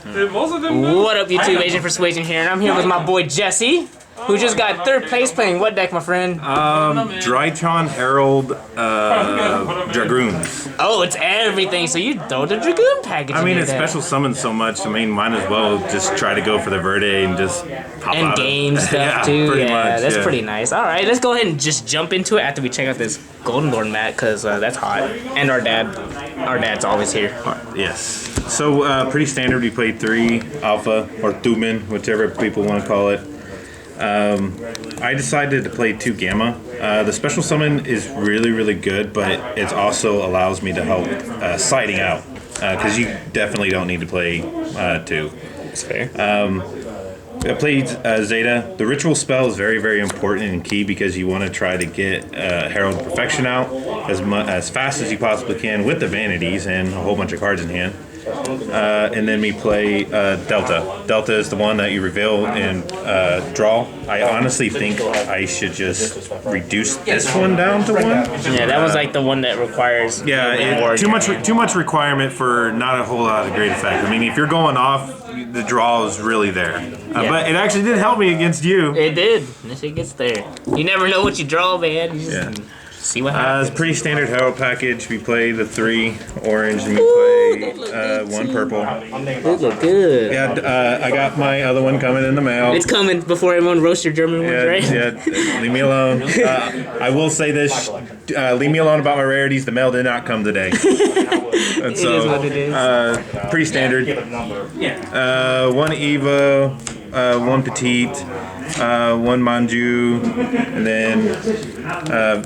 What up, YouTube? Agent Persuasion here, and I'm here with my boy Jesse, who just got third place playing what deck, my friend? Drytron, Herald, Dragoons. Oh, it's everything. So you throw the Dragoon package. I mean, in it's there. special summons so much. I mean, might as well just try to go for the Verde and just pop and out game stuff yeah, too. Pretty Yeah, much, that's pretty nice. All right, let's go ahead and just jump into it after we check out this Golden Lord mat because that's hot. And our dad's always here. Yes. So pretty standard. We played 3 Alpha or Thuman, whichever people want to call it. I decided to play 2 Gamma. The special summon is really, really good, but it also allows me to help sighting out because you definitely don't need to play 2. That's fair. I played Zeta. The ritual spell is very, very important and key because you want to try to get Herald of Perfection out as fast as you possibly can with the vanities and a whole bunch of cards in hand. And then we play Delta. Delta is the one that you reveal and draw. I honestly think I should just reduce this one down to 1. Yeah, that was like the one that requires. Yeah, too much requirement for not a whole lot of great effect. I mean, if you're going off, the draw is really there. But it actually did help me against you. It did. This shit gets there. You never know what you draw, man. You just see what happens. It's pretty standard Herald package. We play the 3 orange and we play 1 purple. Those look good. Yeah, I got my other one coming in the mail. It's coming before everyone roasts your German ones, right? Yeah, leave me alone. I will say this, leave me alone about my rarities. The mail did not come today. And so, is what it is. Pretty standard. 1 Evo, 1 Petite, 1 Manju, and then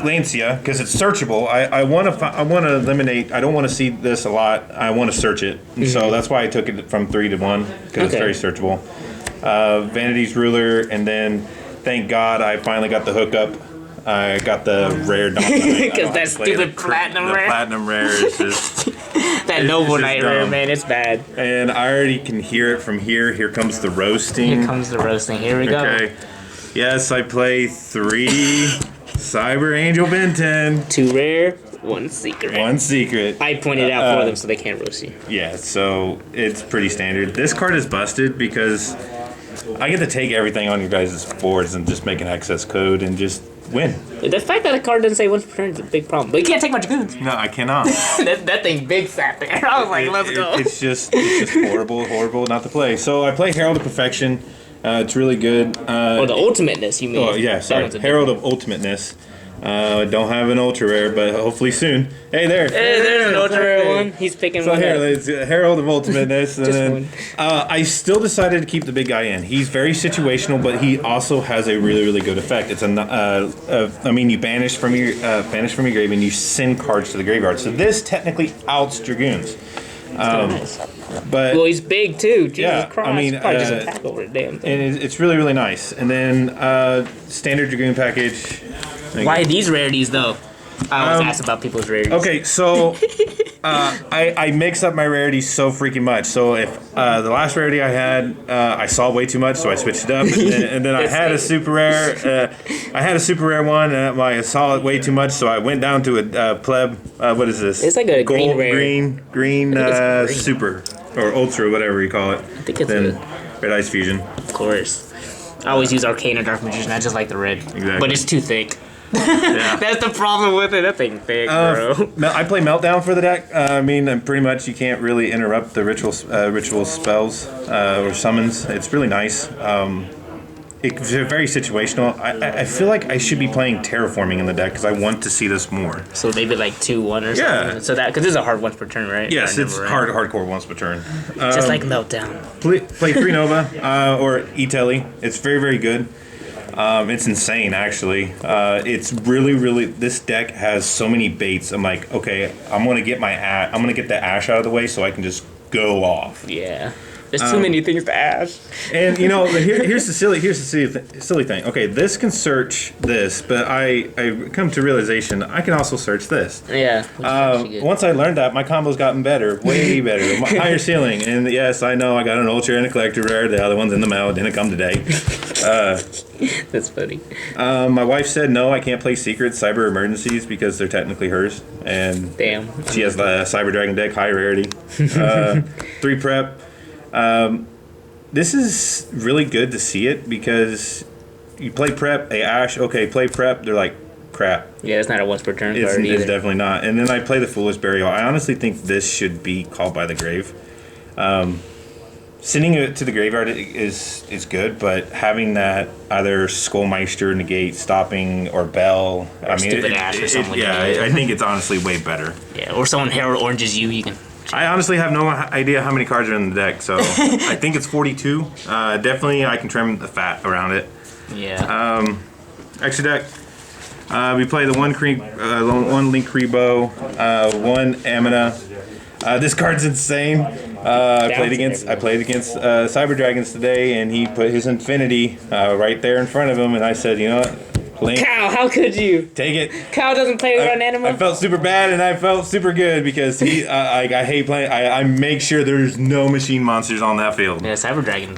Lancia, because it's searchable. I want to eliminate. I don't want to see this a lot. I want to search it, and so that's why I took it from 3 to 1 because it's very searchable. Vanity's Ruler, and then thank God I finally got the hookup. I got the rare because that stupid platinum rare. The platinum rare is just that noble knight rare, man. It's bad. And I already can hear it from here. Here comes the roasting. Here comes the roasting. Here we go. Okay. Yes, I play 3 Cyber Angel Ben 10. 2 rare, 1 secret. 1 secret. I pointed out for them so they can't roast you. Yeah, so it's pretty standard. This card is busted because I get to take everything on your guys' boards and just make an access code and just win. The fact that a card doesn't say once per turn is a big problem. But you can't take my Dragoons. No, I cannot. that thing big sat there. I was like, let's go. It's just horrible not to play. So I play Herald of Perfection. It's really good. Or the ultimateness, you mean? Oh yeah, sorry. Herald of Ultimateness. Don't have an ultra rare, but hopefully soon. Hey there. Hey, there's an ultra rare one. He's picking one. So here, it's Herald of Ultimateness. And then, I still decided to keep the big guy in. He's very situational, but he also has a really, really good effect. It's I mean, you banish from your grave and you send cards to the graveyard. So this technically outs Dragoons. Nice. But well, he's big too. Jesus Christ. I mean, probably just attack over the damn thing. And it's really, really nice. And then standard Dragoon package. Why these rarities though? I always ask about people's rarities. Okay, so I mix up my rarities so freaking much. So if the last rarity I had, I saw way too much, so I switched it up. And then I had a super rare. I had a super rare one, and I saw it way too much, so I went down to a pleb. What is this? It's like a gold, green rare. green super or ultra, whatever you call it. I think it's a Red Ice Fusion. Of course. I always use Arcane or Dark Magician. I just like the red. Exactly. But it's too thick. Yeah. That's the problem with it. That thing thick, bro. I play Meltdown for the deck. I mean, pretty much you can't really interrupt the ritual spells or summons. It's really nice. It's very situational. I feel like I should be playing Terraforming in the deck because I want to see this more. So maybe like 2-1 or something. Yeah. So that because this is a hard once per turn, right? Yes, it's hardcore once per turn. Just like Meltdown. Play 3 Nova or E-Telly. It's very, very good. It's insane, actually. It's really. This deck has so many baits. I'm like, okay, I'm gonna get the Ash out of the way so I can just go off. Yeah. There's too many things to ash. And you know, here's the silly thing. Okay, this can search this, but I come to realization I can also search this. Yeah. Once I learned that, my combo's gotten better, way better, higher ceiling. And yes, I know I got an ultra and a collector rare. The other one's in the mail. It didn't come today. That's funny. My wife said no, I can't play Secret Cyber Emergencies because they're technically hers, and Damn. she has the Cyber Dragon deck, high rarity. 3 prep. This is really good to see it because you play prep, a Ash, okay, play prep, they're like, crap. Yeah, it's not a once per turn card either. It's definitely not. And then I play the Foolish Burial. I honestly think this should be called by the grave. Sending it to the graveyard is good, but having that either Skullmeister, negate, stopping, or Bell. Or I mean, Ash or something. I think it's honestly way better. Yeah, or someone Herald Oranges you can. I honestly have no idea how many cards are in the deck, so I think it's 42. Definitely, I can trim the fat around it. Yeah. Extra deck. We play the one Link Rebo, one Amina. This card's insane. I played against Cyber Dragons today, and he put his Infinity right there in front of him, and I said, you know what? Link, Kyle, how could you? take it. Kyle doesn't play around animal. I felt super bad, and I felt super good because I hate playing. I make sure there's no machine monsters on that field. Yeah, Cyber Dragon.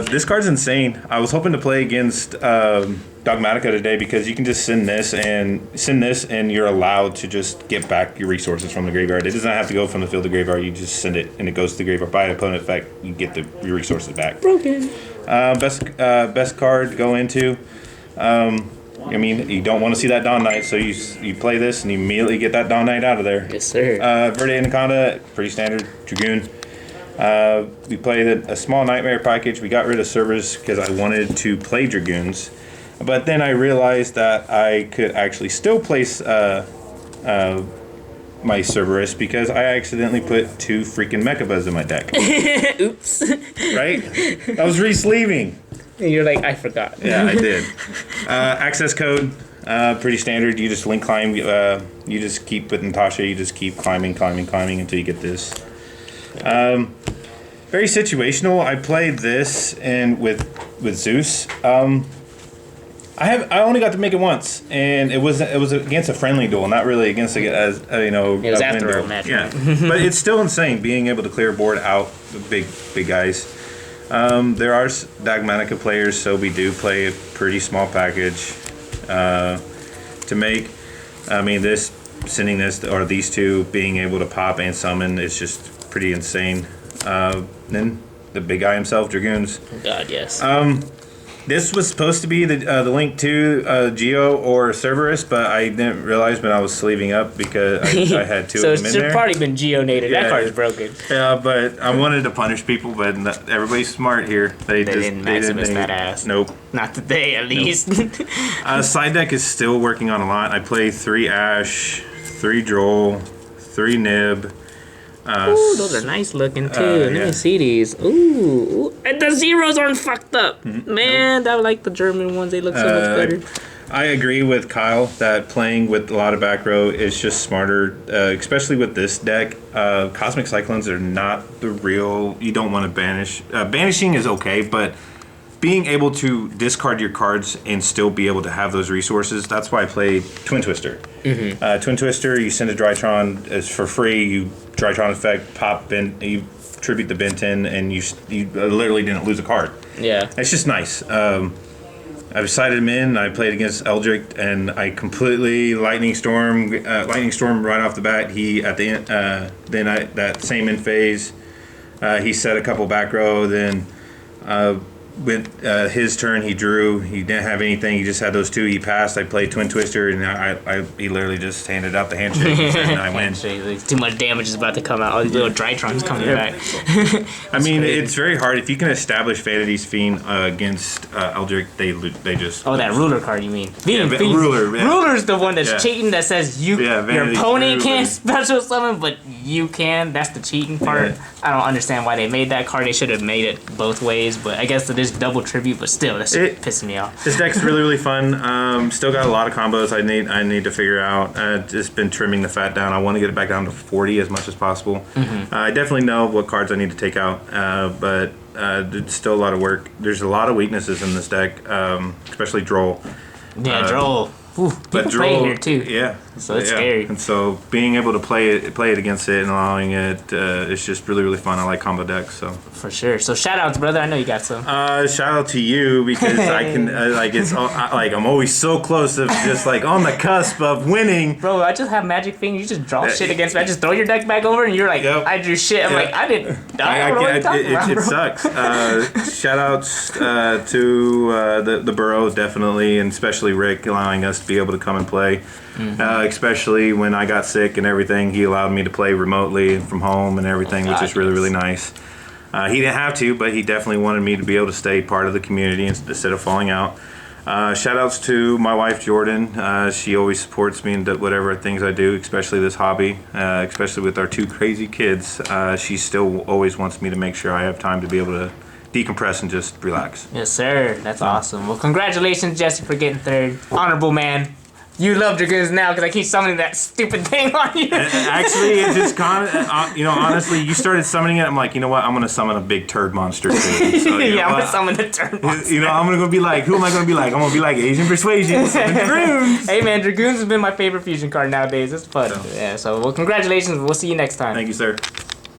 This card's insane. I was hoping to play against Dogmatica today because you can just send this and you're allowed to just get back your resources from the graveyard. It does not have to go from the field to graveyard. You just send it and it goes to the graveyard. By an opponent effect, you get your resources back. Broken. Best card to go into. I mean, you don't want to see that Dawn Knight, so you play this and you immediately get that Dawn Knight out of there. Yes, sir. Verde Anaconda, pretty standard. Dragoon. We played a small Nightmare package. We got rid of servers because I wanted to play Dragoons. But then I realized that I could actually still place my Cerberus because I accidentally put 2 freaking Mechabuzz in my deck. Oops. Right? I was re-sleeving. And you're like, I forgot. Yeah, I did. Access code, pretty standard. You just link climb. You just keep with Natasha. You just keep climbing until you get this. Very situational. I played this and with Zeus. I only got to make it once, and it was against a friendly duel, not really against It was after a match. Yeah, but it's still insane being able to clear a board out the big guys. There are Dogmatica players, so we do play a pretty small package to make. I mean, sending this or these 2 being able to pop and summon is just pretty insane. Then the big guy himself, Dragoons. God, yes. This was supposed to be the link to Yugioh or Cerberus, but I didn't realize when I was sleeving up because I had 2 so of them in there. So it's probably been Geo-nated. Yeah. That card's broken. Yeah, but I wanted to punish people, but everybody's smart here. They didn't Maximus that ass. Nope. Not today, at least. Side deck is still working on a lot. I play 3 Ash, 3 Droll, 3 Nib. Ooh, those are nice looking too. Let me see these. Ooh, and the zeros aren't fucked up. Man, I like the German ones. They look so much better. I agree with Kyle that playing with a lot of back row is just smarter, especially with this deck. Cosmic Cyclones are not the real. You don't want to banish. Banishing is okay, but being able to discard your cards and still be able to have those resources, that's why I play Twin Twister. Twin Twister, you send a Drytron, it's for free, you Drytron effect, you tribute the Benton, and you literally didn't lose a card. Yeah. It's just nice. I decided him in, I played against Eldritch, and I completely Lightning Storm right off the bat. He, at the end, that same end phase, he set a couple back row, then with his turn, he drew. He didn't have anything. He just had those 2. He passed. I played Twin Twister, and he literally just handed out the handshake, and I win. Too much damage is about to come out. All these little Drytrons coming back. I mean, crazy. It's very hard. If you can establish Vanity's Fiend against Eldritch, they just... Oh, that ruler card, you mean? Ruler. Yeah. Ruler's the one that's cheating that says your opponent can't special summon, but you can. That's the cheating part. Yeah. I don't understand why they made that card. They should have made it both ways, but I guess it is double tribute, but still, that's pissing me off. This deck's really fun. Still got a lot of combos I need to figure out. Just been trimming the fat down. I want to get it back down to 40 as much as possible. I definitely know what cards I need to take out, but it's still a lot of work. There's a lot of weaknesses in this deck, especially Droll. Yeah, Droll. Ooh, people play here too. Yeah, So it's scary. And so being able to play it against it and allowing it, it's just really, really fun. I like combo decks. So for sure. So shout outs, brother. I know you got some. Shout out to you because I can I'm always so close to just like on the cusp of winning. Bro, I just have magic fingers. You just draw shit against me. I just throw your deck back over and you're like, I drew shit. I'm like, I didn't. It sucks. Shout outs to the borough definitely, and especially Rick allowing us to be able to come and play. Especially when I got sick and everything, he allowed me to play remotely from home and everything, which is really, really nice. He didn't have to, but he definitely wanted me to be able to stay part of the community instead of falling out. Shout outs to my wife, Jordan. She always supports me in whatever things I do, especially this hobby, especially with our 2 crazy kids. She still always wants me to make sure I have time to be able to decompress and just relax. Yes, sir. That's awesome. Well, congratulations, Jesse, for getting 3rd. Honorable man. You love Dragoons now because I keep summoning that stupid thing on you. Actually, it just honestly, you started summoning it. I'm like, you know what? I'm gonna summon a big turd monster too. So, I'm gonna summon the turd monster. I'm gonna go be like, who am I gonna be like? I'm gonna be like Asian Persuasion. Dragoons. Hey man, Dragoons has been my favorite fusion card nowadays. It's fun. So well, congratulations. We'll see you next time. Thank you, sir.